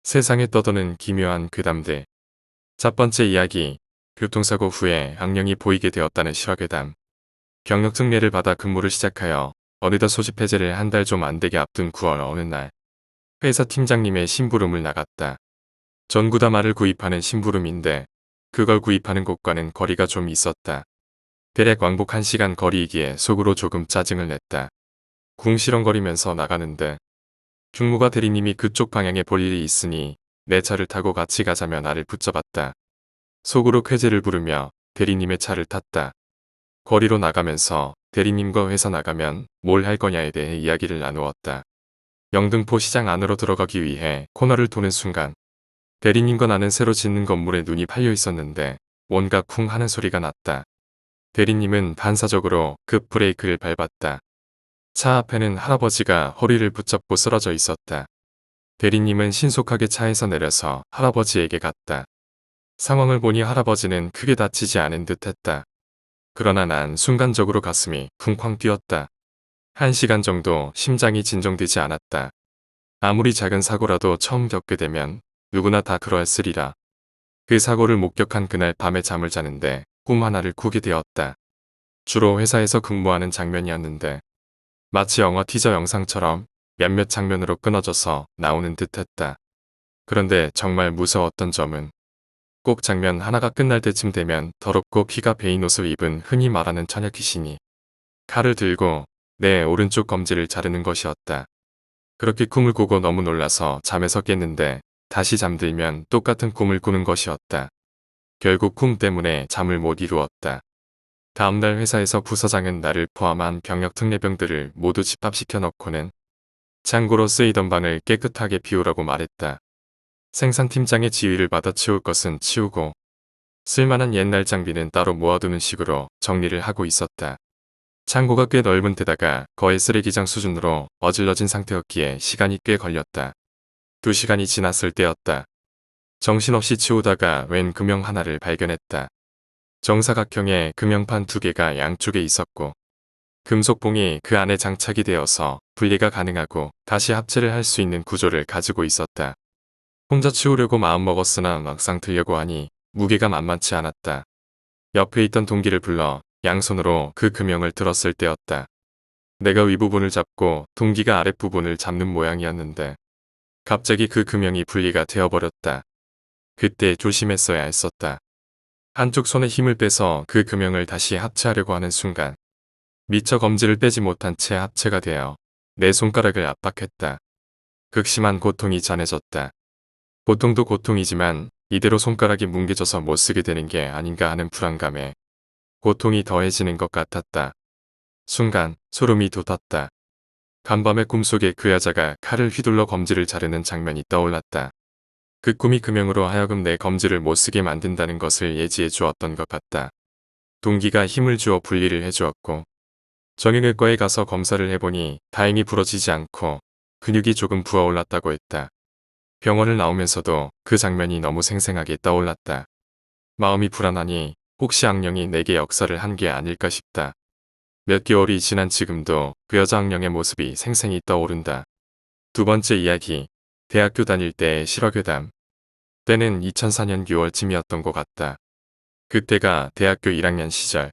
세상에 떠도는 기묘한 괴담들. 첫 번째 이야기. 교통사고 후에 악령이 보이게 되었다는 실화괴담. 경력 특례를 받아 근무를 시작하여 어느덧 소집 해제를 한 달 좀 안되게 앞둔 9월 어느 날 회사 팀장님의 심부름을 나갔다. 전구 다 말을 구입하는 심부름인데 그걸 구입하는 곳과는 거리가 좀 있었다. 대략 왕복 1시간 거리이기에 속으로 조금 짜증을 냈다. 궁시렁거리면서 나가는데 중무가 대리님이 그쪽 방향에 볼 일이 있으니 내 차를 타고 같이 가자며 나를 붙잡았다. 속으로 쾌재를 부르며 대리님의 차를 탔다. 거리로 나가면서 대리님과 회사 나가면 뭘 할 거냐에 대해 이야기를 나누었다. 영등포 시장 안으로 들어가기 위해 코너를 도는 순간 대리님과 나는 새로 짓는 건물에 눈이 팔려 있었는데 뭔가 쿵 하는 소리가 났다. 대리님은 반사적으로 급 브레이크를 밟았다. 차 앞에는 할아버지가 허리를 붙잡고 쓰러져 있었다. 대리님은 신속하게 차에서 내려서 할아버지에게 갔다. 상황을 보니 할아버지는 크게 다치지 않은 듯 했다. 그러나 난 순간적으로 가슴이 쿵쾅 뛰었다. 1시간 정도 심장이 진정되지 않았다. 아무리 작은 사고라도 처음 겪게 되면 누구나 다 그러했으리라. 그 사고를 목격한 그날 밤에 잠을 자는데 꿈 하나를 꾸게 되었다. 주로 회사에서 근무하는 장면이었는데 마치 영화 티저 영상처럼 몇몇 장면으로 끊어져서 나오는 듯 했다. 그런데 정말 무서웠던 점은 꼭 장면 하나가 끝날 때쯤 되면 더럽고 피가 배인 옷을 입은 흔히 말하는 처녀 귀신이 칼을 들고 내 오른쪽 검지를 자르는 것이었다. 그렇게 꿈을 꾸고 너무 놀라서 잠에서 깼는데 다시 잠들면 똑같은 꿈을 꾸는 것이었다. 결국 꿈 때문에 잠을 못 이루었다. 다음날 회사에서 부서장은 나를 포함한 병력 특례병들을 모두 집합시켜 넣고는 창고로 쓰이던 방을 깨끗하게 비우라고 말했다. 생산팀장의 지휘를 받아 치울 것은 치우고 쓸만한 옛날 장비는 따로 모아두는 식으로 정리를 하고 있었다. 창고가 꽤 넓은 데다가 거의 쓰레기장 수준으로 어질러진 상태였기에 시간이 꽤 걸렸다. 2시간이 지났을 때였다. 정신없이 치우다가 웬 금형 하나를 발견했다. 정사각형의 금형판 2개가 양쪽에 있었고 금속봉이 그 안에 장착이 되어서 분리가 가능하고 다시 합체를 할 수 있는 구조를 가지고 있었다. 혼자 치우려고 마음먹었으나 막상 들려고 하니 무게가 만만치 않았다. 옆에 있던 동기를 불러 양손으로 그 금형을 들었을 때였다. 내가 윗부분을 잡고 동기가 아랫부분을 잡는 모양이었는데 갑자기 그 금형이 분리가 되어버렸다. 그때 조심했어야 했었다. 한쪽 손에 힘을 빼서 그 금형을 다시 합체하려고 하는 순간 미처 검지를 빼지 못한 채 합체가 되어 내 손가락을 압박했다. 극심한 고통이 전해졌다. 고통도 고통이지만 이대로 손가락이 뭉개져서 못쓰게 되는 게 아닌가 하는 불안감에 고통이 더해지는 것 같았다. 순간 소름이 돋았다. 간밤의 꿈속에 그 여자가 칼을 휘둘러 검지를 자르는 장면이 떠올랐다. 그 꿈이 금형으로 하여금 내 검지를 못쓰게 만든다는 것을 예지해 주었던 것 같다. 동기가 힘을 주어 분리를 해주었고 정형외과에 가서 검사를 해보니 다행히 부러지지 않고 근육이 조금 부어올랐다고 했다. 병원을 나오면서도 그 장면이 너무 생생하게 떠올랐다. 마음이 불안하니 혹시 악령이 내게 역사를 한 게 아닐까 싶다. 몇 개월이 지난 지금도 그 여자 악령의 모습이 생생히 떠오른다. 두 번째 이야기. 대학교 다닐 때의 실화괴담. 때는 2004년 6월쯤이었던 것 같다. 그때가 대학교 1학년 시절.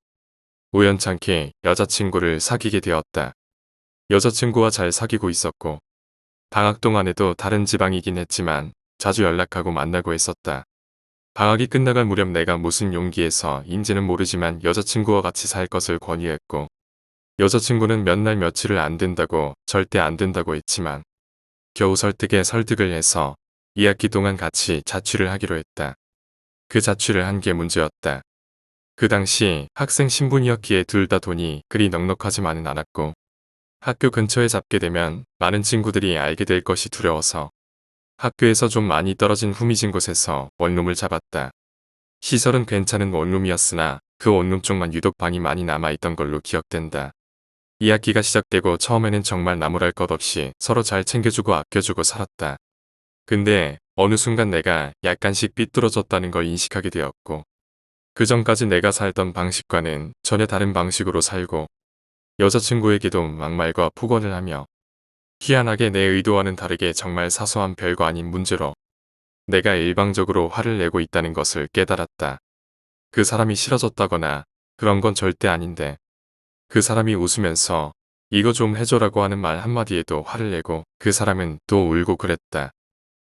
우연찮게 여자친구를 사귀게 되었다. 여자친구와 잘 사귀고 있었고 방학 동안에도 다른 지방이긴 했지만 자주 연락하고 만나고 했었다. 방학이 끝나갈 무렵 내가 무슨 용기에서 인지는 모르지만 여자친구와 같이 살 것을 권유했고 여자친구는 몇 날 며칠을 안 된다고 절대 안 된다고 했지만 겨우 설득에 설득을 해서 2학기 동안 같이 자취를 하기로 했다. 그 자취를 한 게 문제였다. 그 당시 학생 신분이었기에 둘 다 돈이 그리 넉넉하지만은 않았고 학교 근처에 잡게 되면 많은 친구들이 알게 될 것이 두려워서 학교에서 좀 많이 떨어진 후미진 곳에서 원룸을 잡았다. 시설은 괜찮은 원룸이었으나 그 원룸 쪽만 유독 방이 많이 남아있던 걸로 기억된다. 2학기가 시작되고 처음에는 정말 나무랄 것 없이 서로 잘 챙겨주고 아껴주고 살았다. 근데 어느 순간 내가 약간씩 삐뚤어졌다는 걸 인식하게 되었고 그 전까지 내가 살던 방식과는 전혀 다른 방식으로 살고 여자친구에게도 막말과 폭언을 하며 희한하게 내 의도와는 다르게 정말 사소한 별거 아닌 문제로 내가 일방적으로 화를 내고 있다는 것을 깨달았다. 그 사람이 싫어졌다거나 그런 건 절대 아닌데 그 사람이 웃으면서 이거 좀 해줘라고 하는 말 한마디에도 화를 내고 그 사람은 또 울고 그랬다.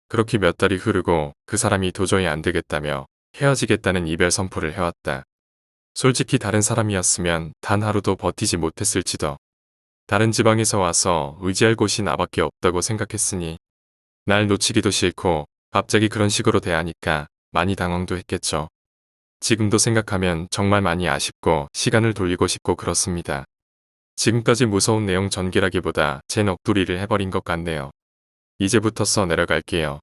그렇게 몇 달이 흐르고 그 사람이 도저히 안 되겠다며 헤어지겠다는 이별 선포를 해왔다. 솔직히 다른 사람이었으면 단 하루도 버티지 못했을지도. 다른 지방에서 와서 의지할 곳이 나밖에 없다고 생각했으니 날 놓치기도 싫고 갑자기 그런 식으로 대하니까 많이 당황도 했겠죠. 지금도 생각하면 정말 많이 아쉽고 시간을 돌리고 싶고 그렇습니다. 지금까지 무서운 내용 전개라기보다 제 넋두리를 해버린 것 같네요. 이제부터 써 내려갈게요.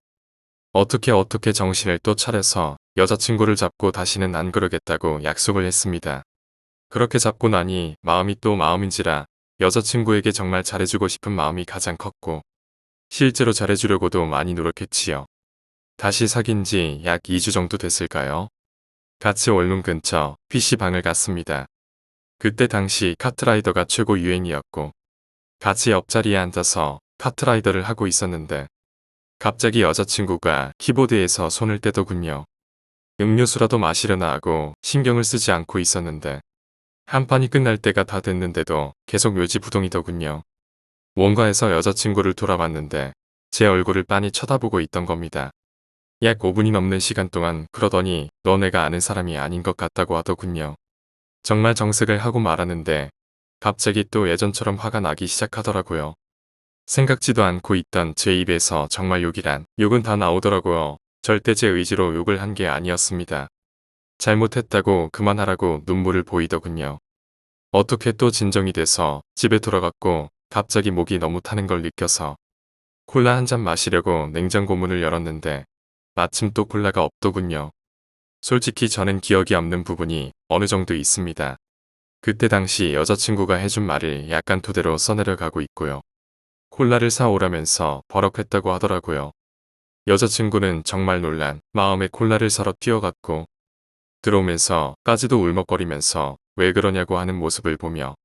어떻게 정신을 또 차려서 여자친구를 잡고 다시는 안 그러겠다고 약속을 했습니다. 그렇게 잡고 나니 마음이 또 마음인지라 여자친구에게 정말 잘해주고 싶은 마음이 가장 컸고 실제로 잘해주려고도 많이 노력했지요. 다시 사귄 지 약 2주 정도 됐을까요? 같이 원룸 근처 PC방을 갔습니다. 그때 당시 카트라이더가 최고 유행이었고 같이 옆자리에 앉아서 카트라이더를 하고 있었는데 갑자기 여자친구가 키보드에서 손을 떼더군요. 음료수라도 마시려나 하고 신경을 쓰지 않고 있었는데 한 판이 끝날 때가 다 됐는데도 계속 묘지부동이더군요. 뭔가 해서 여자친구를 돌아봤는데 제 얼굴을 빤히 쳐다보고 있던 겁니다. 약 5분이 넘는 시간 동안 그러더니 너 내가 아는 사람이 아닌 것 같다고 하더군요. 정말 정색을 하고 말하는데 갑자기 또 예전처럼 화가 나기 시작하더라고요. 생각지도 않고 있던 제 입에서 정말 욕이란 욕은 다 나오더라고요. 절대 제 의지로 욕을 한 게 아니었습니다. 잘못했다고 그만하라고 눈물을 보이더군요. 어떻게 또 진정이 돼서 집에 돌아갔고 갑자기 목이 너무 타는 걸 느껴서 콜라 한 잔 마시려고 냉장고 문을 열었는데 마침 또 콜라가 없더군요. 솔직히 저는 기억이 없는 부분이 어느 정도 있습니다. 그때 당시 여자친구가 해준 말을 약간 토대로 써내려가고 있고요. 콜라를 사오라면서 버럭했다고 하더라고요. 여자친구는 정말 놀란 마음에 콜라를 사러 뛰어갔고 들어오면서까지도 울먹거리면서 왜 그러냐고 하는 모습을 보며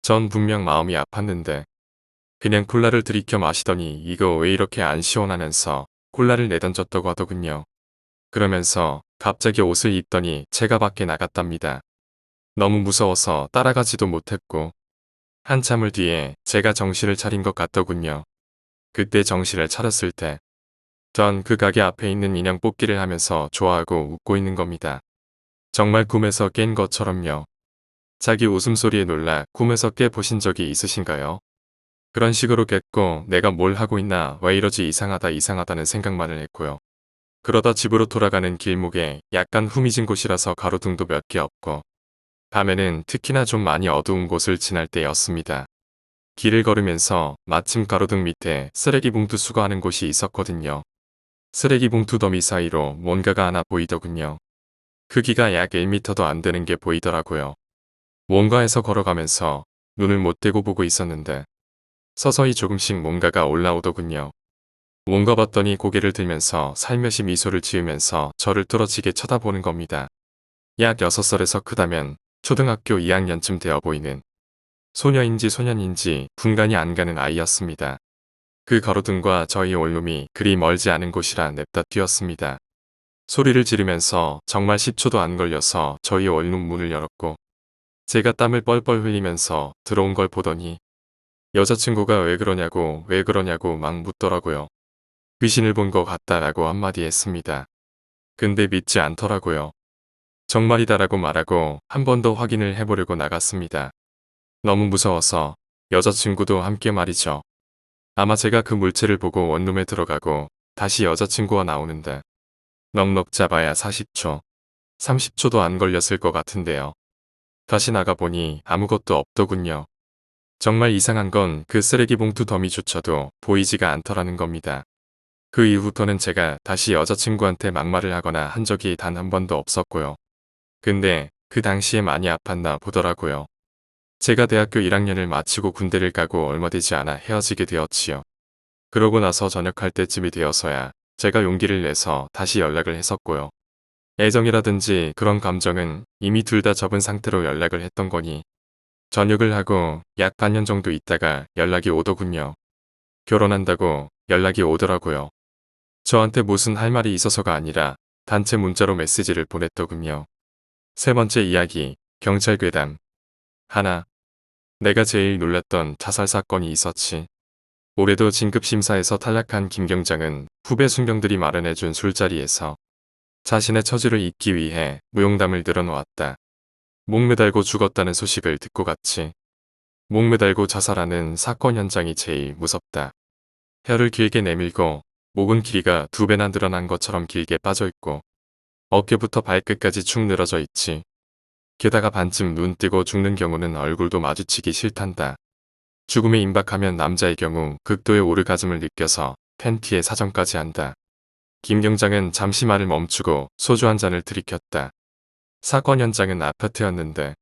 전 분명 마음이 아팠는데 그냥 콜라를 들이켜 마시더니 이거 왜 이렇게 안 시원하면서 콜라를 내던졌다고 하더군요. 그러면서 갑자기 옷을 입더니 제가 밖에 나갔답니다. 너무 무서워서 따라가지도 못했고 한참을 뒤에 제가 정신을 차린 것 같더군요. 그때 정신을 차렸을 때 전 그 가게 앞에 있는 인형 뽑기를 하면서 좋아하고 웃고 있는 겁니다. 정말 꿈에서 깬 것처럼요. 자기 웃음소리에 놀라 꿈에서 깨보신 적이 있으신가요? 그런 식으로 깼고 내가 뭘 하고 있나 왜 이러지 이상하다는 생각만을 했고요. 그러다 집으로 돌아가는 길목에 약간 후미진 곳이라서 가로등도 몇 개 없고 밤에는 특히나 좀 많이 어두운 곳을 지날 때였습니다. 길을 걸으면서 마침 가로등 밑에 쓰레기 봉투 수거하는 곳이 있었거든요. 쓰레기 봉투 더미 사이로 뭔가가 하나 보이더군요. 크기가 약 1m도 안 되는 게 보이더라고요. 뭔가 해서 걸어가면서 눈을 못 떼고 보고 있었는데 서서히 조금씩 뭔가가 올라오더군요. 뭔가 봤더니 고개를 들면서 살며시 미소를 지으면서 저를 뚫어지게 쳐다보는 겁니다. 약 6살에서 크다면 초등학교 2학년쯤 되어 보이는 소녀인지 소년인지 분간이 안 가는 아이였습니다. 그 가로등과 저희 원룸이 그리 멀지 않은 곳이라 냅다 뛰었습니다. 소리를 지르면서 정말 10초도 안 걸려서 저희 원룸 문을 열었고 제가 땀을 뻘뻘 흘리면서 들어온 걸 보더니 여자친구가 왜 그러냐고 막 묻더라고요. 귀신을 본 것 같다라고 한마디 했습니다. 근데 믿지 않더라고요. 정말이다라고 말하고 한 번 더 확인을 해보려고 나갔습니다. 너무 무서워서 여자친구도 함께 말이죠. 아마 제가 그 물체를 보고 원룸에 들어가고 다시 여자친구와 나오는데 넉넉 잡아야 40초, 30초도 안 걸렸을 것 같은데요. 다시 나가보니 아무것도 없더군요. 정말 이상한 건 그 쓰레기 봉투 더미조차도 보이지가 않더라는 겁니다. 그 이후부터는 제가 다시 여자친구한테 막말을 하거나 한 적이 단 한 번도 없었고요. 근데 그 당시에 많이 아팠나 보더라고요. 제가 대학교 1학년을 마치고 군대를 가고 얼마 되지 않아 헤어지게 되었지요. 그러고 나서 전역할 때쯤이 되어서야 제가 용기를 내서 다시 연락을 했었고요. 애정이라든지 그런 감정은 이미 둘 다 접은 상태로 연락을 했던 거니 전역을 하고 약 반년 정도 있다가 연락이 오더군요. 결혼한다고 연락이 오더라고요. 저한테 무슨 할 말이 있어서가 아니라 단체 문자로 메시지를 보냈더군요. 세 번째 이야기, 경찰 괴담. 하나, 내가 제일 놀랐던 자살 사건이 있었지. 올해도 진급심사에서 탈락한 김 경장은 후배 순경들이 마련해준 술자리에서 자신의 처지를 잊기 위해 무용담을 늘어놓았다. 목 매달고 죽었다는 소식을 듣고 갔지. 목 매달고 자살하는 사건 현장이 제일 무섭다. 혀를 길게 내밀고 목은 길이가 2배나 늘어난 것처럼 길게 빠져있고 어깨부터 발끝까지 축 늘어져 있지. 게다가 반쯤 눈 뜨고 죽는 경우는 얼굴도 마주치기 싫단다. 죽음에 임박하면 남자의 경우 극도의 오르가즘을 느껴서 팬티에 사정까지 한다. 김 경장은 잠시 말을 멈추고 소주 한 잔을 들이켰다. 사건 현장은 아파트였는데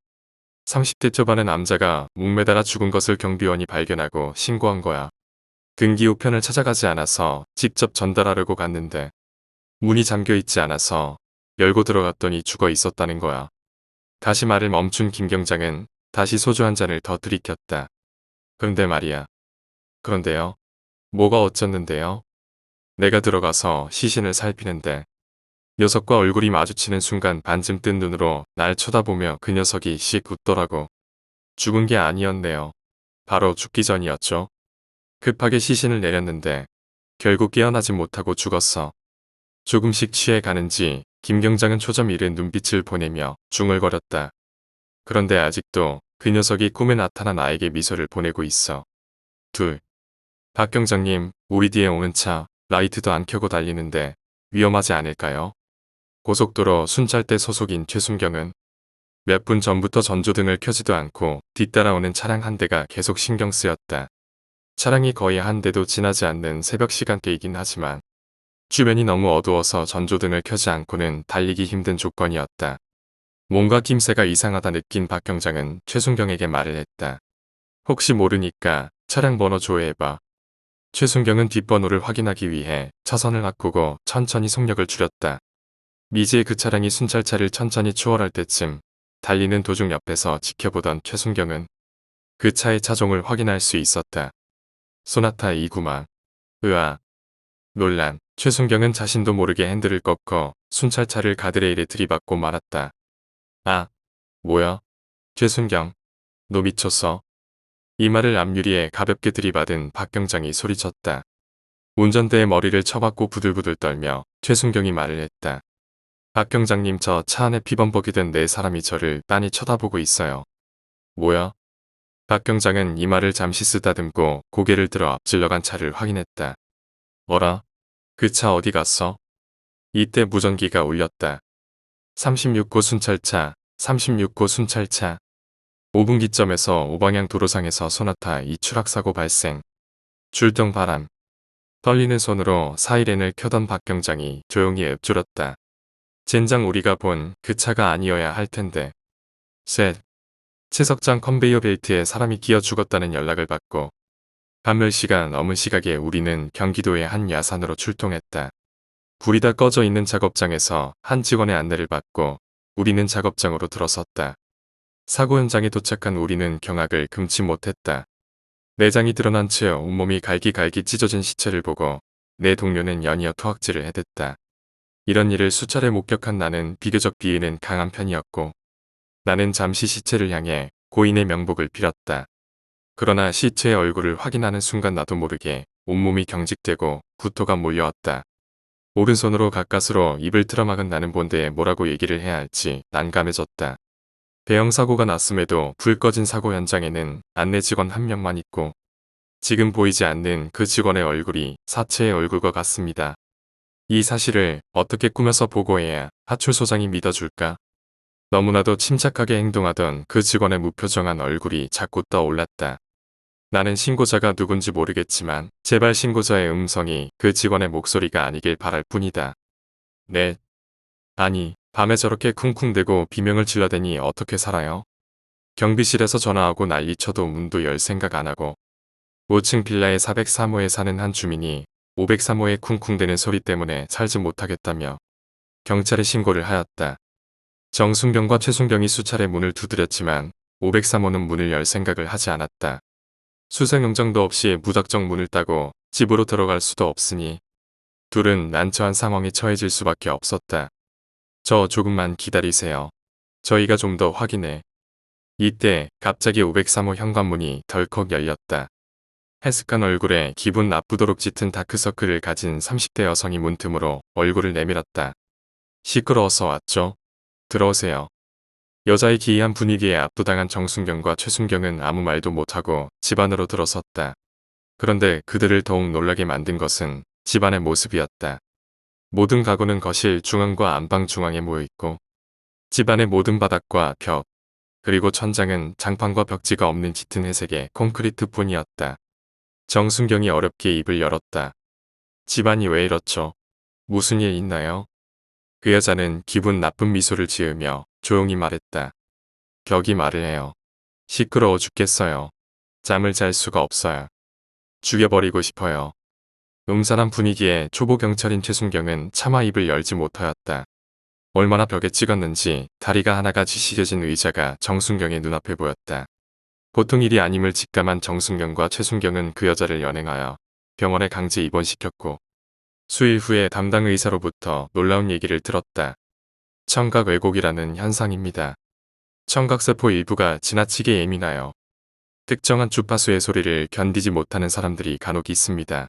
30대 초반의 남자가 목매달아 죽은 것을 경비원이 발견하고 신고한 거야. 등기 우편을 찾아가지 않아서 직접 전달하려고 갔는데 문이 잠겨 있지 않아서 열고 들어갔더니 죽어 있었다는 거야. 다시 말을 멈춘 김 경장은 다시 소주 한 잔을 더 들이켰다. 그런데 말이야. 그런데요. 뭐가 어쩌는데요? 내가 들어가서 시신을 살피는데 녀석과 얼굴이 마주치는 순간 반쯤 뜬 눈으로 날 쳐다보며 그 녀석이 씩 웃더라고. 죽은 게 아니었네요. 바로 죽기 전이었죠. 급하게 시신을 내렸는데 결국 깨어나지 못하고 죽었어. 조금씩 취해 가는지 김 경장은 초점 잃은 눈빛을 보내며 중얼거렸다. 그런데 아직도 그 녀석이 꿈에 나타나 나에게 미소를 보내고 있어. 둘. 박 경장님, 우리 뒤에 오는 차 라이트도 안 켜고 달리는데 위험하지 않을까요? 고속도로 순찰대 소속인 최순경은 몇 분 전부터 전조등을 켜지도 않고 뒤따라오는 차량 한 대가 계속 신경 쓰였다. 차량이 거의 한 대도 지나지 않는 새벽 시간대이긴 하지만 주변이 너무 어두워서 전조등을 켜지 않고는 달리기 힘든 조건이었다. 뭔가 낌새가 이상하다 느낀 박 경장은 최순경에게 말을 했다. 혹시 모르니까 차량 번호 조회해봐. 최순경은 뒷번호를 확인하기 위해 차선을 바꾸고 천천히 속력을 줄였다. 미지의 그 차량이 순찰차를 천천히 추월할 때쯤 달리는 도중 옆에서 지켜보던 최순경은 그 차의 차종을 확인할 수 있었다. 소나타 2구망. 으아. 논란. 최순경은 자신도 모르게 핸들을 꺾어 순찰차를 가드레일에 들이받고 말았다. 아, 뭐야? 최순경, 너 미쳤어? 이 말을 앞유리에 가볍게 들이받은 박 경장이 소리쳤다. 운전대에 머리를 쳐박고 부들부들 떨며 최순경이 말을 했다. 박 경장님, 저 차 안에 피범벅이 된 네 사람이 저를 빤히 쳐다보고 있어요. 뭐야? 박 경장은 이 말을 잠시 쓰다듬고 고개를 들어 앞질러 간 차를 확인했다. 어라? 그 차 어디 갔어? 이때 무전기가 울렸다. 36고 순찰차, 36고 순찰차. 5분기점에서 오방향 도로상에서 소나타 2 추락사고 발생. 출동 바람. 떨리는 손으로 사이렌을 켜던 박 경장이 조용히 읊조렸다. 젠장, 우리가 본 그 차가 아니어야 할 텐데. 셋. 채석장 컨베이어 벨트에 사람이 끼어 죽었다는 연락을 받고 밤 10시가 넘은 시각에 우리는 경기도의 한 야산으로 출동했다. 불이 다 꺼져 있는 작업장에서 한 직원의 안내를 받고 우리는 작업장으로 들어섰다. 사고 현장에 도착한 우리는 경악을 금치 못했다. 내장이 드러난 채 온몸이 갈기갈기 찢어진 시체를 보고 내 동료는 연이어 토악질을 해댔다. 이런 일을 수차례 목격한 나는 비교적 비위는 강한 편이었고 나는 잠시 시체를 향해 고인의 명복을 빌었다. 그러나 시체의 얼굴을 확인하는 순간 나도 모르게 온몸이 경직되고 구토가 몰려왔다. 오른손으로 가까스로 입을 틀어막은 나는 본대에 뭐라고 얘기를 해야 할지 난감해졌다. 대형 사고가 났음에도 불 꺼진 사고 현장에는 안내 직원 한 명만 있고 지금 보이지 않는 그 직원의 얼굴이 사체의 얼굴과 같습니다. 이 사실을 어떻게 꾸며서 보고해야 하출소장이 믿어줄까? 너무나도 침착하게 행동하던 그 직원의 무표정한 얼굴이 자꾸 떠올랐다. 나는 신고자가 누군지 모르겠지만 제발 신고자의 음성이 그 직원의 목소리가 아니길 바랄 뿐이다. 네. 아니, 밤에 저렇게 쿵쿵대고 비명을 질러대니 어떻게 살아요? 경비실에서 전화하고 난리쳐도 문도 열 생각 안 하고 5층 빌라의 403호에 사는 한 주민이 503호의 쿵쿵대는 소리 때문에 살지 못하겠다며 경찰에 신고를 하였다. 정순경과 최순경이 수차례 문을 두드렸지만 503호는 문을 열 생각을 하지 않았다. 수색영장도 없이 무작정 문을 따고 집으로 들어갈 수도 없으니 둘은 난처한 상황에 처해질 수밖에 없었다. 저 조금만 기다리세요. 저희가 좀 더 확인해. 이때 갑자기 503호 현관문이 덜컥 열렸다. 해슥한 얼굴에 기분 나쁘도록 짙은 다크서클을 가진 30대 여성이 문틈으로 얼굴을 내밀었다. 시끄러워서 왔죠? 들어오세요. 여자의 기이한 분위기에 압도당한 정순경과 최순경은 아무 말도 못하고 집 안으로 들어섰다. 그런데 그들을 더욱 놀라게 만든 것은 집안의 모습이었다. 모든 가구는 거실 중앙과 안방 중앙에 모여있고 집안의 모든 바닥과 벽, 그리고 천장은 장판과 벽지가 없는 짙은 회색의 콘크리트뿐이었다. 정순경이 어렵게 입을 열었다. 집안이 왜 이렇죠? 무슨 일 있나요? 그 여자는 기분 나쁜 미소를 지으며 조용히 말했다. 벽이 말을 해요. 시끄러워 죽겠어요. 잠을 잘 수가 없어요. 죽여버리고 싶어요. 음산한 분위기에 초보 경찰인 최순경은 차마 입을 열지 못하였다. 얼마나 벽에 찍었는지 다리가 하나가 지시겨진 의자가 정순경의 눈앞에 보였다. 보통 일이 아님을 직감한 정순경과 최순경은 그 여자를 연행하여 병원에 강제 입원시켰고 수일 후에 담당 의사로부터 놀라운 얘기를 들었다. 청각 왜곡이라는 현상입니다. 청각세포 일부가 지나치게 예민하여 특정한 주파수의 소리를 견디지 못하는 사람들이 간혹 있습니다.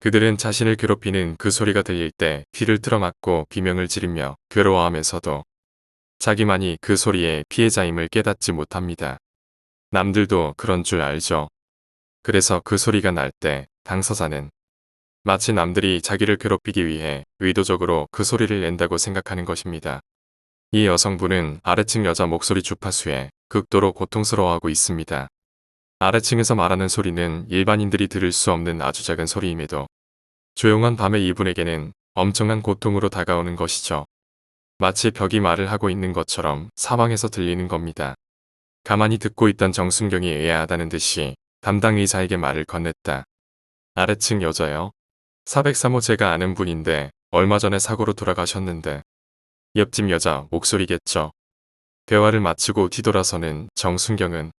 그들은 자신을 괴롭히는 그 소리가 들릴 때 귀를 틀어막고 비명을 지르며 괴로워하면서도 자기만이 그 소리의 피해자임을 깨닫지 못합니다. 남들도 그런 줄 알죠. 그래서 그 소리가 날 때 당사자는 마치 남들이 자기를 괴롭히기 위해 의도적으로 그 소리를 낸다고 생각하는 것입니다. 이 여성분은 아래층 여자 목소리 주파수에 극도로 고통스러워하고 있습니다. 아래층에서 말하는 소리는 일반인들이 들을 수 없는 아주 작은 소리임에도 조용한 밤에 이분에게는 엄청난 고통으로 다가오는 것이죠. 마치 벽이 말을 하고 있는 것처럼 사방에서 들리는 겁니다. 가만히 듣고 있던 정순경이 의아하다는 듯이 담당 의사에게 말을 건넸다. 아래층 여자요? 403호 제가 아는 분인데 얼마 전에 사고로 돌아가셨는데 옆집 여자 목소리겠죠. 대화를 마치고 뒤돌아서는 정순경은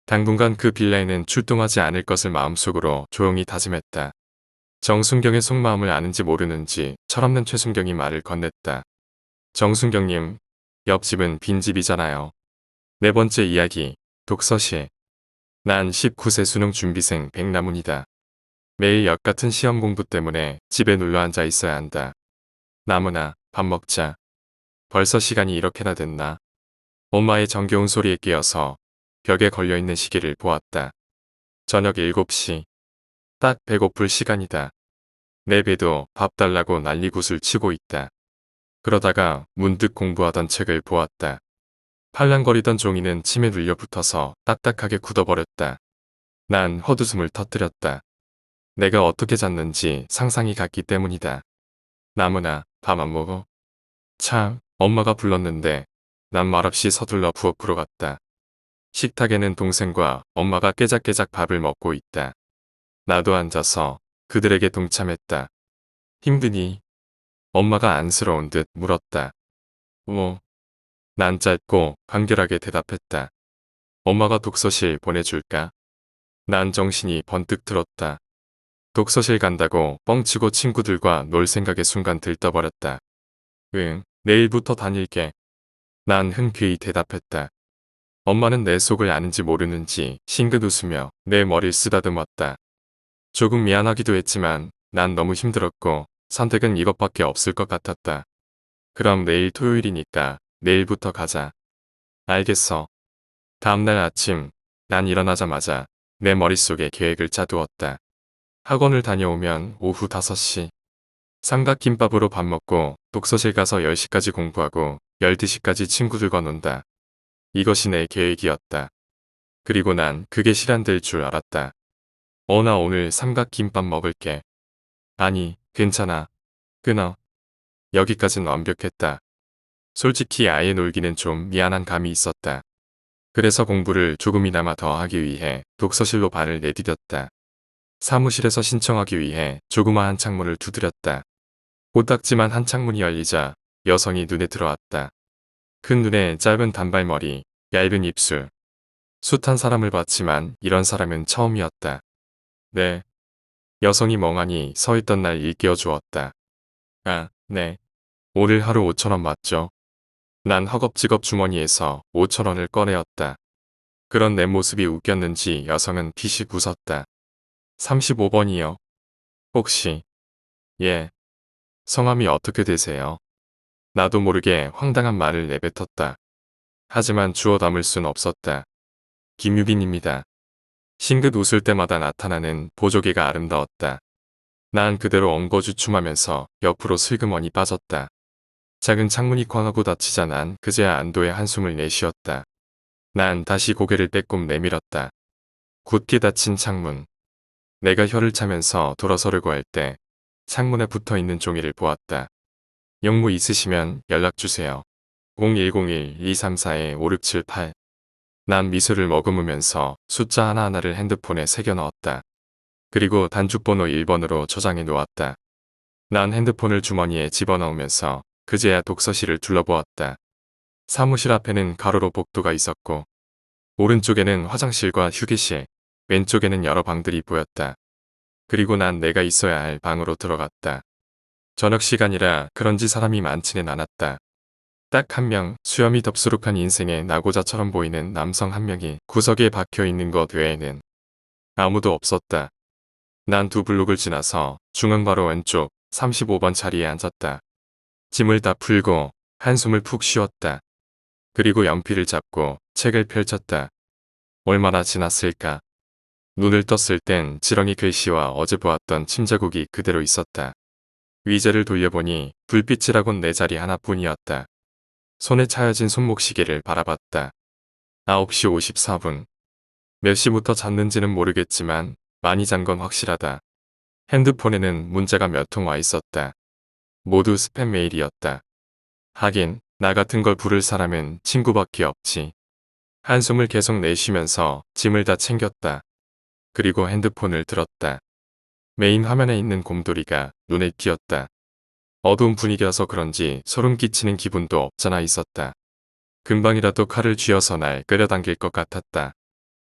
당분간 그 빌라에는 출동하지 않을 것을 마음속으로 조용히 다짐했다. 정순경의 속마음을 아는지 모르는지 철없는 최순경이 말을 건넸다. 정순경님, 옆집은 빈집이잖아요. 네 번째 이야기, 독서실. 난 19세 수능 준비생 백나문이다. 매일 역같은 시험 공부 때문에 집에 눌러앉아 있어야 한다. 나무나 밥 먹자. 벌써 시간이 이렇게나 됐나? 엄마의 정겨운 소리에 깨어서 벽에 걸려있는 시계를 보았다. 저녁 7시. 딱 배고플 시간이다. 내 배도 밥 달라고 난리굿을 치고 있다. 그러다가 문득 공부하던 책을 보았다. 팔랑거리던 종이는 침에 눌려 붙어서 딱딱하게 굳어버렸다. 난 헛웃음을 터뜨렸다. 내가 어떻게 잤는지 상상이 갔기 때문이다. 나무나 밥 안 먹어? 참, 엄마가 불렀는데 난 말없이 서둘러 부엌으로 갔다. 식탁에는 동생과 엄마가 깨작깨작 밥을 먹고 있다. 나도 앉아서 그들에게 동참했다. 힘드니? 엄마가 안쓰러운 듯 물었다. 난 짧고 간결하게 대답했다. 엄마가 독서실 보내줄까? 난 정신이 번뜩 들었다. 독서실 간다고 뻥치고 친구들과 놀 생각에 순간 들떠버렸다. 응, 내일부터 다닐게. 난 흔쾌히 대답했다. 엄마는 내 속을 아는지 모르는지 싱긋 웃으며 내 머리를 쓰다듬었다. 조금 미안하기도 했지만 난 너무 힘들었고 선택은 이것밖에 없을 것 같았다. 그럼 내일 토요일이니까 내일부터 가자. 알겠어. 다음날 아침 난 일어나자마자 내 머릿속에 계획을 짜두었다. 학원을 다녀오면 오후 5시. 삼각김밥으로 밥 먹고 독서실 가서 10시까지 공부하고 12시까지 친구들과 논다. 이것이 내 계획이었다. 그리고 난 그게 실현될 줄 알았다. 나 오늘 삼각김밥 먹을게. 아니, 괜찮아. 끊어. 여기까진 완벽했다. 솔직히 아예 놀기는 좀 미안한 감이 있었다. 그래서 공부를 조금이나마 더 하기 위해 독서실로 발을 내디뎠다. 사무실에서 신청하기 위해 조그마한 창문을 두드렸다. 코딱지만 한 창문이 열리자 여성이 눈에 들어왔다. 큰 눈에 짧은 단발머리, 얇은 입술. 숱한 사람을 봤지만 이런 사람은 처음이었다. 네. 여성이 멍하니 서 있던 날 일깨워 주었다. 아, 네. 오늘 하루 5,000원 맞죠? 난 허겁지겁 주머니에서 5,000원을 꺼내었다. 그런 내 모습이 웃겼는지 여성은 피식 웃었다. 35번이요. 혹시, 예, 성함이 어떻게 되세요? 나도 모르게 황당한 말을 내뱉었다. 하지만 주워 담을 순 없었다. 김유빈입니다. 싱긋 웃을 때마다 나타나는 보조개가 아름다웠다. 난 그대로 엉거주춤하면서 옆으로 슬그머니 빠졌다. 작은 창문이 쾅 하고 닫히자 난 그제야 안도의 한숨을 내쉬었다. 난 다시 고개를 빼꼼 내밀었다. 굳게 닫힌 창문. 내가 혀를 차면서 돌아서려고 할 때 창문에 붙어있는 종이를 보았다. 영무 있으시면 연락주세요. 0101-234-5678. 난 미소를 머금으면서 숫자 하나하나를 핸드폰에 새겨 넣었다. 그리고 단축번호 1번으로 저장해 놓았다. 난 핸드폰을 주머니에 집어넣으면서 그제야 독서실을 둘러보았다. 사무실 앞에는 가로로 복도가 있었고 오른쪽에는 화장실과 휴게실, 왼쪽에는 여러 방들이 보였다. 그리고 난 내가 있어야 할 방으로 들어갔다. 저녁 시간이라 그런지 사람이 많지는 않았다. 딱 한 명, 수염이 덥수룩한 인생의 나고자처럼 보이는 남성 한 명이 구석에 박혀 있는 것 외에는 아무도 없었다. 난 두 블록을 지나서 중앙 바로 왼쪽 35번 자리에 앉았다. 짐을 다 풀고 한숨을 푹 쉬었다. 그리고 연필을 잡고 책을 펼쳤다. 얼마나 지났을까? 눈을 떴을 땐 지렁이 글씨와 어제 보았던 침자국이 그대로 있었다. 위자를 돌려보니 불빛이라곤 내 자리 하나뿐이었다. 손에 차여진 손목시계를 바라봤다. 9시 54분. 몇 시부터 잤는지는 모르겠지만 많이 잔 건 확실하다. 핸드폰에는 문자가 몇 통 와 있었다. 모두 스팸 메일이었다. 하긴 나 같은 걸 부를 사람은 친구밖에 없지. 한숨을 계속 내쉬면서 짐을 다 챙겼다. 그리고 핸드폰을 들었다. 메인 화면에 있는 곰돌이가 눈에 띄었다. 어두운 분위기라서 그런지 소름 끼치는 기분도 없잖아 있었다. 금방이라도 칼을 쥐어서 날 끌어당길 것 같았다.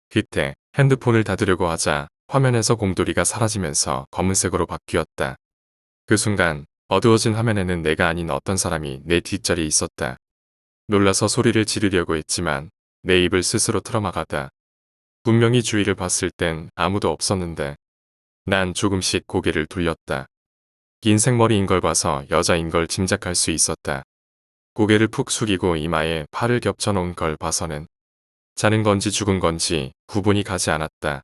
그때 핸드폰을 닫으려고 하자 화면에서 곰돌이가 사라지면서 검은색으로 바뀌었다. 그 순간 어두워진 화면에는 내가 아닌 어떤 사람이 내 뒷자리에 있었다. 놀라서 소리를 지르려고 했지만 내 입을 스스로 틀어막았다. 분명히 주위를 봤을 땐 아무도 없었는데 난 조금씩 고개를 돌렸다. 긴 생머리인 걸 봐서 여자인 걸 짐작할 수 있었다. 고개를 푹 숙이고 이마에 팔을 겹쳐놓은 걸 봐서는 자는 건지 죽은 건지 구분이 가지 않았다.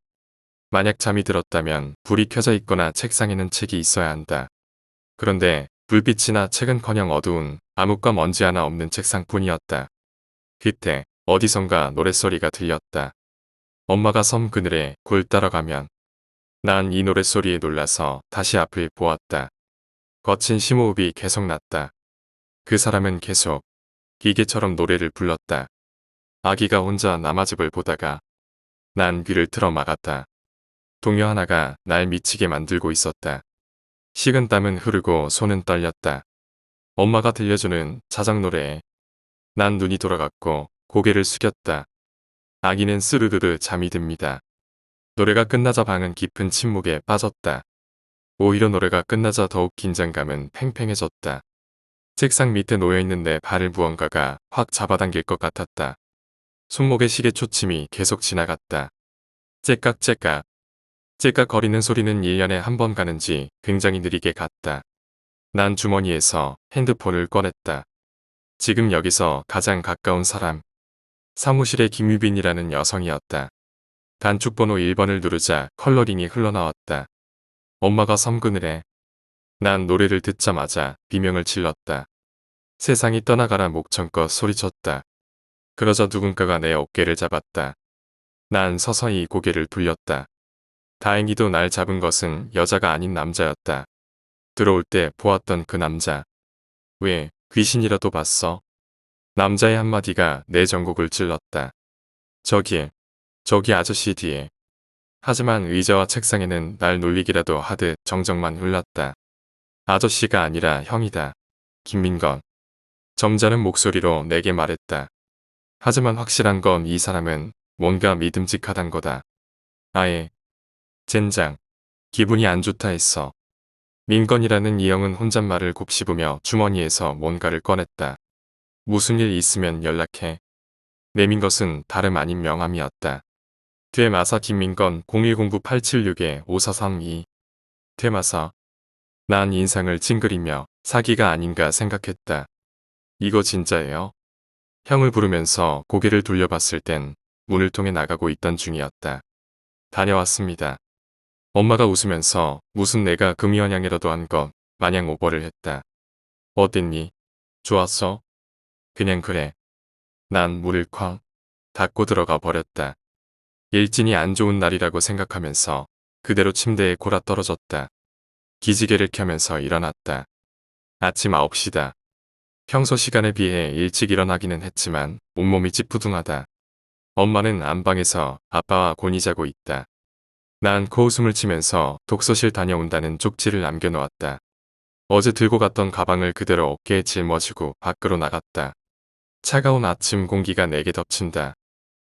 만약 잠이 들었다면 불이 켜져 있거나 책상에는 책이 있어야 한다. 그런데 불빛이나 책은커녕 어두운 암흑과 먼지 하나 없는 책상뿐이었다. 그때 어디선가 노랫소리가 들렸다. 엄마가 섬 그늘에 굴 따라가면. 난 이 노랫소리에 놀라서 다시 앞을 보았다. 거친 심호흡이 계속 났다. 그 사람은 계속 기계처럼 노래를 불렀다. 아기가 혼자 남아집을 보다가 난 귀를 틀어 막았다. 동요 하나가 날 미치게 만들고 있었다. 식은 땀은 흐르고 손은 떨렸다. 엄마가 들려주는 자작 노래에 난 눈이 돌아갔고 고개를 숙였다. 아기는 스르르르 잠이 듭니다. 노래가 끝나자 방은 깊은 침묵에 빠졌다. 오히려 노래가 끝나자 더욱 긴장감은 팽팽해졌다. 책상 밑에 놓여있는 내 발을 무언가가 확 잡아당길 것 같았다. 손목에 시계 초침이 계속 지나갔다. 째깍째깍. 째깍 거리는 소리는 1년에 한 번 가는지 굉장히 느리게 갔다. 난 주머니에서 핸드폰을 꺼냈다. 지금 여기서 가장 가까운 사람. 사무실의 김유빈이라는 여성이었다. 단축번호 1번을 누르자 컬러링이 흘러나왔다. 엄마가 섬 그늘에. 난 노래를 듣자마자 비명을 질렀다. 세상이 떠나가라 목청껏 소리쳤다. 그러자 누군가가 내 어깨를 잡았다. 난 서서히 고개를 돌렸다. 다행히도 날 잡은 것은 여자가 아닌 남자였다. 들어올 때 보았던 그 남자. 왜 귀신이라도 봤어? 남자의 한마디가 내 전곡을 찔렀다. 저기 아저씨 뒤에. 하지만 의자와 책상에는 날 놀리기라도 하듯 정적만 흘렀다. 아저씨가 아니라 형이다. 김민건. 점잖은 목소리로 내게 말했다. 하지만 확실한 건 이 사람은 뭔가 믿음직하단 거다. 아예 젠장. 기분이 안 좋다 했어. 민건이라는 이 형은 혼잣말을 곱씹으며 주머니에서 뭔가를 꺼냈다. 무슨 일 있으면 연락해. 내민 것은 다름 아닌 명함이었다. 되마사 김민건 0109-876-5432. 되마사. 난 인상을 찡그리며 사기가 아닌가 생각했다. 이거 진짜예요? 형을 부르면서 고개를 돌려봤을 땐 문을 통해 나가고 있던 중이었다. 다녀왔습니다. 엄마가 웃으면서 무슨 내가 금이환양이라도 한 것 마냥 오버를 했다. 어땠니? 좋았어? 그냥 그래. 난 문을 쾅 닫고 들어가 버렸다. 일진이 안 좋은 날이라고 생각하면서 그대로 침대에 골아떨어졌다. 기지개를 켜면서 일어났다. 아침 9시다. 평소 시간에 비해 일찍 일어나기는 했지만 온몸이 찌뿌둥하다. 엄마는 안방에서 아빠와 곤히 자고 있다. 난 코웃음을 치면서 독서실 다녀온다는 쪽지를 남겨놓았다. 어제 들고 갔던 가방을 그대로 어깨에 짊어지고 밖으로 나갔다. 차가운 아침 공기가 내게 덮친다.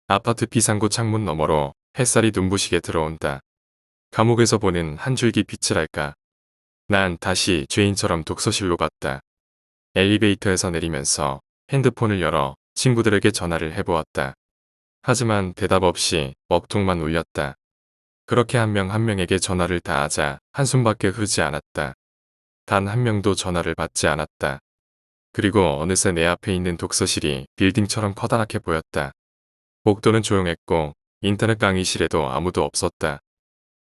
아파트 비상구 창문 너머로 햇살이 눈부시게 들어온다. 감옥에서 보는 한 줄기 빛이랄까. 난 다시 죄인처럼 독서실로 갔다. 엘리베이터에서 내리면서 핸드폰을 열어 친구들에게 전화를 해보았다. 하지만 대답 없이 먹통만 울렸다. 그렇게 한 명 한 명에게 전화를 다 하자 한숨밖에 흐르지 않았다. 단 한 명도 전화를 받지 않았다. 그리고 어느새 내 앞에 있는 독서실이 빌딩처럼 커다랗게 보였다. 복도는 조용했고 인터넷 강의실에도 아무도 없었다.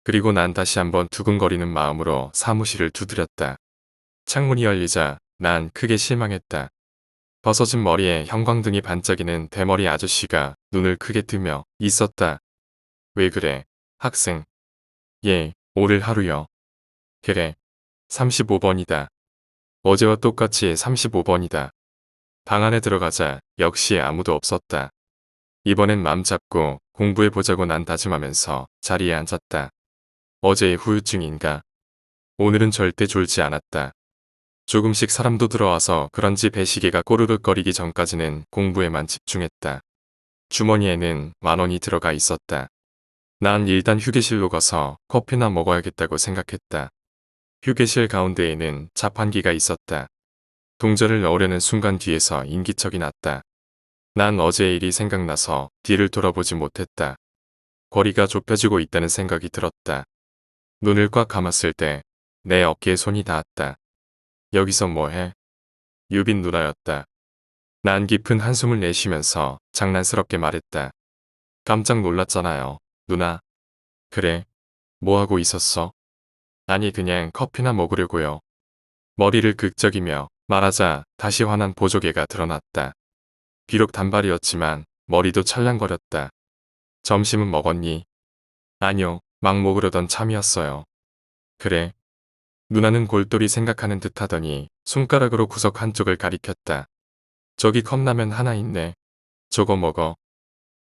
그리고 난 다시 한번 두근거리는 마음으로 사무실을 두드렸다. 창문이 열리자 난 크게 실망했다. 벗어진 머리에 형광등이 반짝이는 대머리 아저씨가 눈을 크게 뜨며 있었다. 왜 그래, 학생? 예, 오늘 하루요. 그래, 35번이다. 어제와 똑같이 35번이다. 방 안에 들어가자 역시 아무도 없었다. 이번엔 맘 잡고 공부해보자고 난 다짐하면서 자리에 앉았다. 어제의 후유증인가? 오늘은 절대 졸지 않았다. 조금씩 사람도 들어와서 그런지 배시계가 꼬르륵거리기 전까지는 공부에만 집중했다. 주머니에는 10,000원이 들어가 있었다. 난 일단 휴게실로 가서 커피나 먹어야겠다고 생각했다. 휴게실 가운데에는 자판기가 있었다. 동전을 넣으려는 순간 뒤에서 인기척이 났다. 난 어제의 일이 생각나서 뒤를 돌아보지 못했다. 거리가 좁혀지고 있다는 생각이 들었다. 눈을 꽉 감았을 때 내 어깨에 손이 닿았다. 여기서 뭐해? 유빈 누나였다. 난 깊은 한숨을 내쉬면서 장난스럽게 말했다. 깜짝 놀랐잖아요, 누나. 그래, 뭐하고 있었어? 아니 그냥 커피나 먹으려고요. 머리를 극적이며 말하자 다시 화난 보조개가 드러났다. 비록 단발이었지만 머리도 찰랑거렸다. 점심은 먹었니? 아니요, 막 먹으려던 참이었어요. 그래. 누나는 골똘히 생각하는 듯 하더니 손가락으로 구석 한쪽을 가리켰다. 저기 컵라면 하나 있네. 저거 먹어.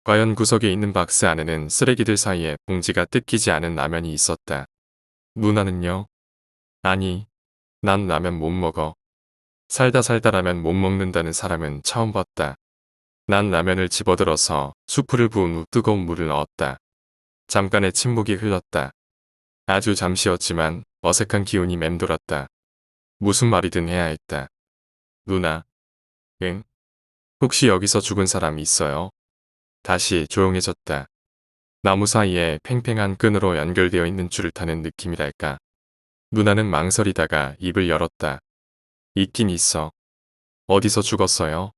과연 구석에 있는 박스 안에는 쓰레기들 사이에 봉지가 뜯기지 않은 라면이 있었다. 누나는요? 아니, 난 라면 못 먹어. 살다 살다 라면 못 먹는다는 사람은 처음 봤다. 난 라면을 집어들어서 수프를 부은 후 뜨거운 물을 넣었다. 잠깐의 침묵이 흘렀다. 아주 잠시였지만 어색한 기운이 맴돌았다. 무슨 말이든 해야 했다. 누나. 응? 혹시 여기서 죽은 사람 있어요? 다시 조용해졌다. 나무 사이에 팽팽한 끈으로 연결되어 있는 줄을 타는 느낌이랄까. 누나는 망설이다가 입을 열었다. 있긴 있어. 어디서 죽었어요?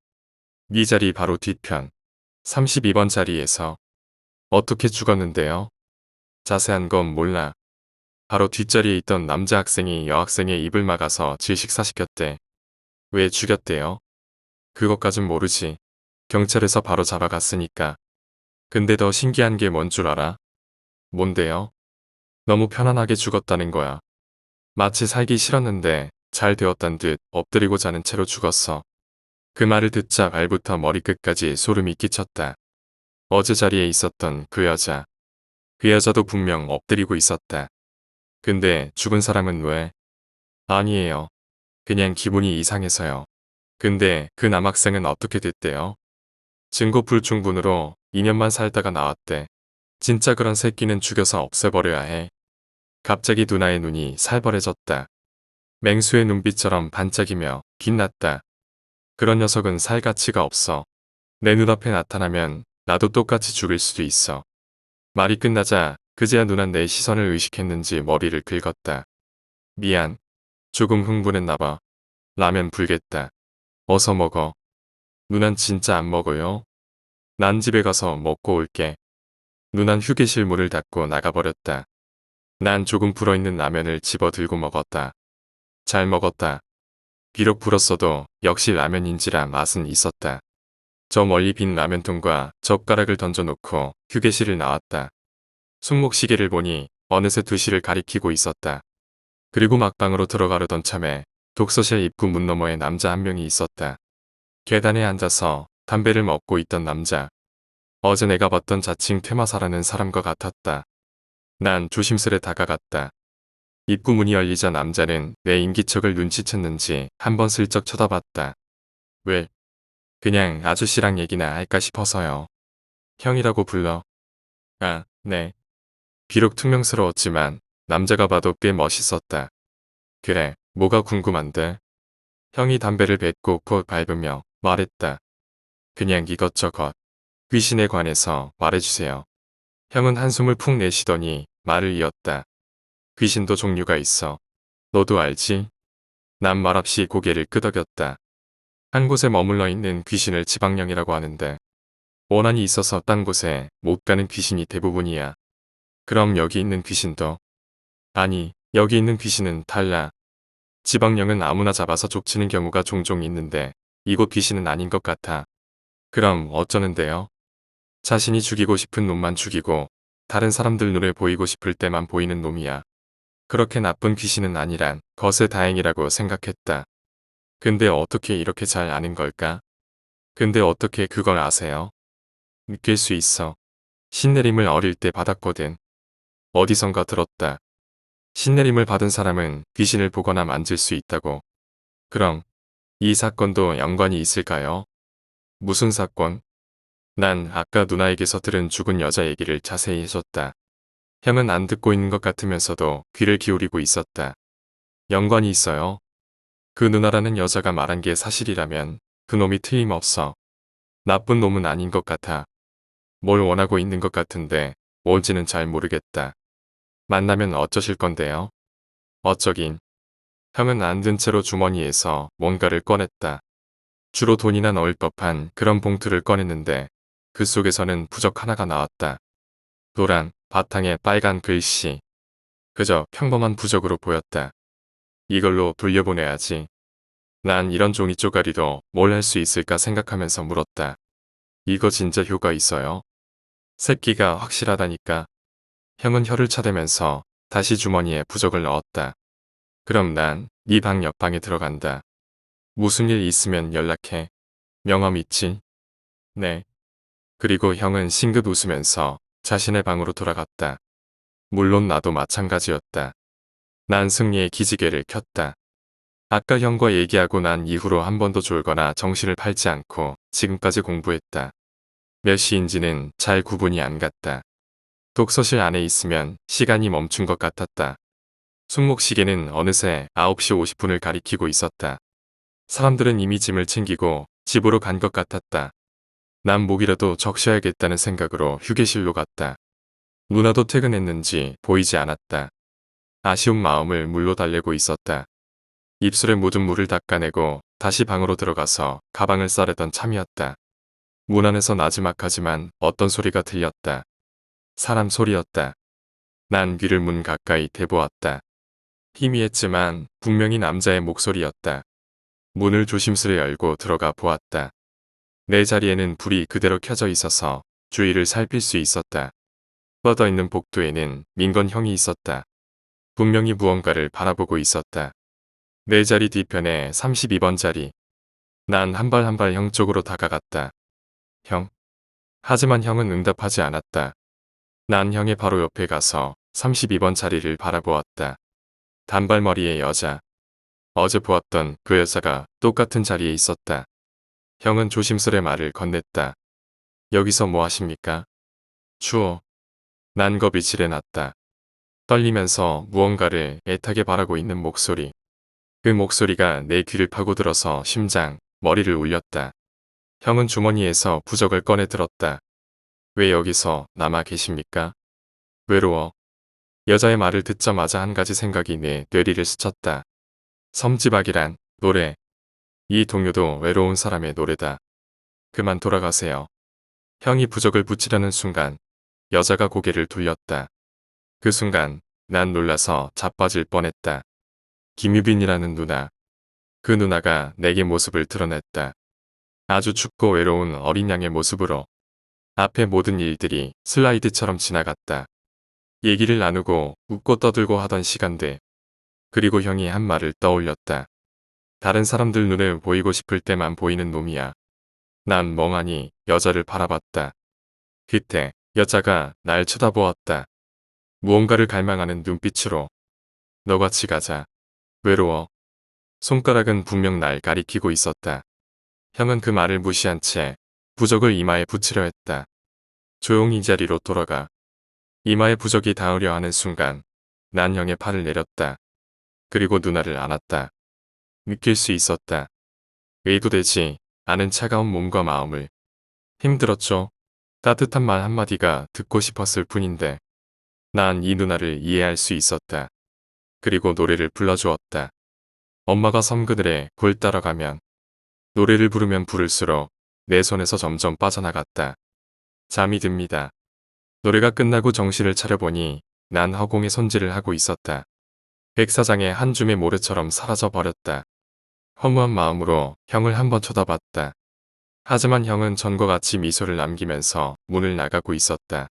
네 자리 바로 뒤편. 32번 자리에서. 어떻게 죽었는데요? 자세한 건 몰라. 바로 뒷자리에 있던 남자 학생이 여학생의 입을 막아서 질식사시켰대. 왜 죽였대요? 그것까진 모르지. 경찰에서 바로 잡아갔으니까. 근데 더 신기한 게 뭔 줄 알아? 뭔데요? 너무 편안하게 죽었다는 거야. 마치 살기 싫었는데 잘 되었단 듯 엎드리고 자는 채로 죽었어. 그 말을 듣자 발부터 머리끝까지 소름이 끼쳤다. 어제 자리에 있었던 그 여자. 그 여자도 분명 엎드리고 있었다. 근데 죽은 사람은 왜? 아니에요. 그냥 기분이 이상해서요. 근데 그 남학생은 어떻게 됐대요? 증거 불충분으로 2년만 살다가 나왔대. 진짜 그런 새끼는 죽여서 없애버려야 해. 갑자기 누나의 눈이 살벌해졌다. 맹수의 눈빛처럼 반짝이며 빛났다. 그런 녀석은 살 가치가 없어. 내 눈앞에 나타나면 나도 똑같이 죽일 수도 있어. 말이 끝나자 그제야 누난 내 시선을 의식했는지 머리를 긁었다. 미안. 조금 흥분했나 봐. 라면 불겠다. 어서 먹어. 누난 진짜 안 먹어요. 난 집에 가서 먹고 올게. 누난 휴게실 문을 닫고 나가버렸다. 난 조금 불어있는 라면을 집어 들고 먹었다. 잘 먹었다. 비록 불었어도 역시 라면인지라 맛은 있었다. 저 멀리 빈 라면통과 젓가락을 던져놓고 휴게실을 나왔다. 손목시계를 보니 어느새 2시를 가리키고 있었다. 그리고 막방으로 들어가려던 참에 독서실 입구 문 너머에 남자 한 명이 있었다. 계단에 앉아서 담배를 먹고 있던 남자. 어제 내가 봤던 자칭 퇴마사라는 사람과 같았다. 난 조심스레 다가갔다. 입구 문이 열리자 남자는 내 인기척을 눈치챘는지 한번 슬쩍 쳐다봤다. 왜? 그냥 아저씨랑 얘기나 할까 싶어서요. 형이라고 불러. 아, 네. 비록 퉁명스러웠지만 남자가 봐도 꽤 멋있었다. 그래, 뭐가 궁금한데? 형이 담배를 뱉고 코 밟으며 말했다. 그냥 이것저것. 귀신에 관해서 말해주세요. 형은 한숨을 푹 내쉬더니 말을 이었다. 귀신도 종류가 있어. 너도 알지? 난 말없이 고개를 끄덕였다. 한 곳에 머물러 있는 귀신을 지방령이라고 하는데 원한이 있어서 딴 곳에 못 가는 귀신이 대부분이야. 그럼 여기 있는 귀신도? 아니, 여기 있는 귀신은 달라. 지방령은 아무나 잡아서 족치는 경우가 종종 있는데 이곳 귀신은 아닌 것 같아. 그럼 어쩌는데요? 자신이 죽이고 싶은 놈만 죽이고 다른 사람들 눈에 보이고 싶을 때만 보이는 놈이야. 그렇게 나쁜 귀신은 아니란 것에 다행이라고 생각했다. 근데 어떻게 이렇게 잘 아는 걸까? 근데 어떻게 그걸 아세요? 느낄 수 있어. 신내림을 어릴 때 받았거든. 어디선가 들었다. 신내림을 받은 사람은 귀신을 보거나 만질 수 있다고. 그럼 이 사건도 연관이 있을까요? 무슨 사건? 난 아까 누나에게서 들은 죽은 여자 얘기를 자세히 해줬다. 형은 안 듣고 있는 것 같으면서도 귀를 기울이고 있었다. 연관이 있어요. 그 누나라는 여자가 말한 게 사실이라면 그놈이 틀림없어. 나쁜 놈은 아닌 것 같아. 뭘 원하고 있는 것 같은데 뭔지는 잘 모르겠다. 만나면 어쩌실 건데요? 어쩌긴. 형은 안 든 채로 주머니에서 뭔가를 꺼냈다. 주로 돈이나 넣을 법한 그런 봉투를 꺼냈는데 그 속에서는 부적 하나가 나왔다. 노란 바탕에 빨간 글씨. 그저 평범한 부적으로 보였다. 이걸로 돌려보내야지. 난 이런 종이 쪼가리로 뭘 할 수 있을까 생각하면서 물었다. 이거 진짜 효과 있어요? 새끼가 확실하다니까. 형은 혀를 차대면서 다시 주머니에 부적을 넣었다. 그럼 난 네 방 옆방에 들어간다. 무슨 일 있으면 연락해. 명함 있지? 네. 그리고 형은 싱긋 웃으면서 자신의 방으로 돌아갔다. 물론 나도 마찬가지였다. 난 승리의 기지개를 켰다. 아까 형과 얘기하고 난 이후로 한 번도 졸거나 정신을 팔지 않고 지금까지 공부했다. 몇 시인지는 잘 구분이 안 갔다. 독서실 안에 있으면 시간이 멈춘 것 같았다. 손목시계는 어느새 9시 50분을 가리키고 있었다. 사람들은 이미 짐을 챙기고 집으로 간 것 같았다. 난 목이라도 적셔야겠다는 생각으로 휴게실로 갔다. 누나도 퇴근했는지 보이지 않았다. 아쉬운 마음을 물로 달래고 있었다. 입술에 묻은 물을 닦아내고 다시 방으로 들어가서 가방을 싸르던 참이었다. 문 안에서 나지막하지만 어떤 소리가 들렸다. 사람 소리였다. 난 귀를 문 가까이 대보았다. 희미했지만 분명히 남자의 목소리였다. 문을 조심스레 열고 들어가 보았다. 내 자리에는 불이 그대로 켜져 있어서 주위를 살필 수 있었다. 뻗어있는 복도에는 민건 형이 있었다. 분명히 무언가를 바라보고 있었다. 내 자리 뒤편에 32번 자리. 난 한 발 한 발 형 쪽으로 다가갔다. 형. 하지만 형은 응답하지 않았다. 난 형의 바로 옆에 가서 32번 자리를 바라보았다. 단발머리의 여자. 어제 보았던 그 여자가 똑같은 자리에 있었다. 형은 조심스레 말을 건넸다. 여기서 뭐 하십니까? 추워. 난 겁이 지레났다. 떨리면서 무언가를 애타게 바라고 있는 목소리. 그 목소리가 내 귀를 파고들어서 심장, 머리를 울렸다. 형은 주머니에서 부적을 꺼내 들었다. 왜 여기서 남아 계십니까? 외로워. 여자의 말을 듣자마자 한 가지 생각이 내 뇌리를 스쳤다. 섬지박이란 노래. 이 동요도 외로운 사람의 노래다. 그만 돌아가세요. 형이 부적을 붙이려는 순간 여자가 고개를 돌렸다. 그 순간 난 놀라서 자빠질 뻔했다. 김유빈이라는 누나. 그 누나가 내게 모습을 드러냈다. 아주 춥고 외로운 어린 양의 모습으로. 앞에 모든 일들이 슬라이드처럼 지나갔다. 얘기를 나누고 웃고 떠들고 하던 시간들. 그리고 형이 한 말을 떠올렸다. 다른 사람들 눈에 보이고 싶을 때만 보이는 놈이야. 난 멍하니 여자를 바라봤다. 그때 여자가 날 쳐다보았다. 무언가를 갈망하는 눈빛으로. 너같이 가자. 외로워. 손가락은 분명 날 가리키고 있었다. 형은 그 말을 무시한 채 부적을 이마에 붙이려 했다. 조용히 자리로 돌아가. 이마에 부적이 닿으려 하는 순간 난 형의 팔을 내렸다. 그리고 누나를 안았다. 느낄 수 있었다. 의도되지 않은 차가운 몸과 마음을. 힘들었죠. 따뜻한 말 한마디가 듣고 싶었을 뿐인데 난 이 누나를 이해할 수 있었다. 그리고 노래를 불러주었다. 엄마가 섬 그늘에 골 따라가면 노래를 부르면 부를수록 내 손에서 점점 빠져나갔다. 잠이 듭니다. 노래가 끝나고 정신을 차려보니 난 허공에 손질을 하고 있었다. 백사장의 한 줌의 모래처럼 사라져 버렸다. 허무한 마음으로 형을 한번 쳐다봤다. 하지만 형은 전과 같이 미소를 남기면서 문을 나가고 있었다.